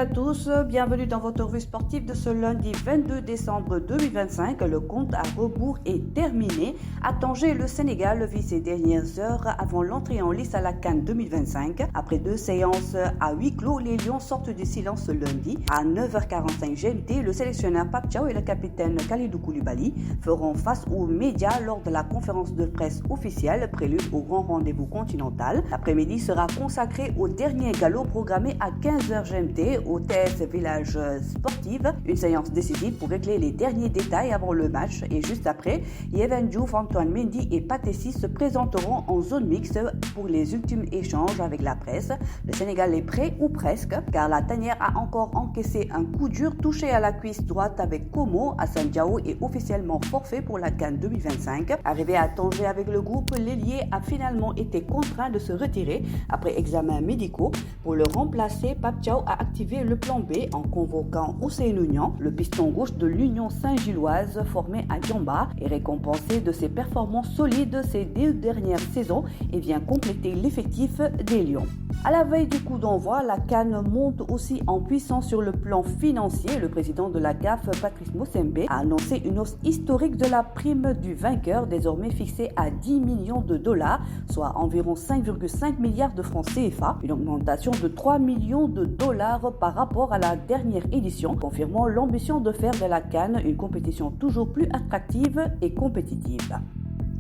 à tous, bienvenue dans votre revue sportive de ce lundi 22 décembre 2025. Le compte à rebours est terminé. À Tanger, le Sénégal vit ses dernières heures avant l'entrée en lice à la CAN 2025. Après 2 séances à huis clos, les Lions sortent du silence lundi. À 9h45 GMT, le sélectionneur Pape Thiaw et le capitaine Kalidou Koulibaly feront face aux médias lors de la conférence de presse officielle prélude au grand rendez-vous continental. L'après-midi sera consacré au dernier galop programmé à 15h GMT au TS Village Sportive. Une séance décisive pour régler les derniers détails avant le match. Et juste après, Yehvan Diouf, Antoine Mendy et Pathé Ciss se présenteront en zone mixte pour les ultimes échanges avec la presse. Le Sénégal est prêt ou presque, car la tanière a encore encaissé un coup dur touché à la cuisse droite avec Como. Assane Diao est officiellement forfait pour la CAN 2025. Arrivé à Tanger avec le groupe, l'ailier a finalement été contraint de se retirer après examens médicaux. Pour le remplacer, Pape Thiaw a activé le plan B en convoquant Ousseynou Niang, le piston gauche de l'Union Saint-Gilloise formé à Diamba, et récompensé de ses performances solides ces 2 dernières saisons et vient compléter l'effectif des Lions. À la veille du coup d'envoi, la CAN monte aussi en puissance sur le plan financier. Le président de la CAF, Patrice Motsepe, a annoncé une hausse historique de la prime du vainqueur, désormais fixée à 10 millions de dollars, soit environ 5,5 milliards de francs CFA, une augmentation de 3 millions de dollars par rapport à la dernière édition, confirmant l'ambition de faire de la CAN une compétition toujours plus attractive et compétitive.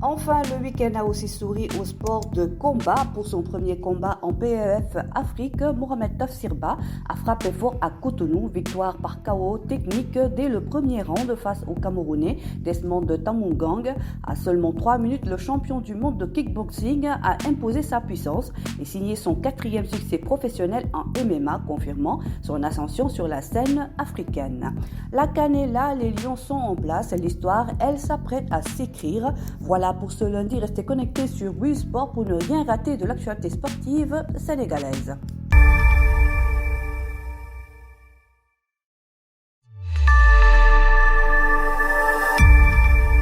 Enfin, le week-end a aussi souri au sport de combat. Pour son premier combat en PEF Afrique, Mohamed Tafsirba a frappé fort à Cotonou. Victoire par KO technique dès le premier round face au Camerounais Desmond Tamungang. À seulement 3 minutes, le champion du monde de kickboxing a imposé sa puissance et signé son 4e succès professionnel en MMA, confirmant son ascension sur la scène africaine. La CAN est là, les Lions sont en place. L'histoire, elle, s'apprête à s'écrire. Voilà pour ce lundi, restez connectés sur Wii Sport pour ne rien rater de l'actualité sportive sénégalaise.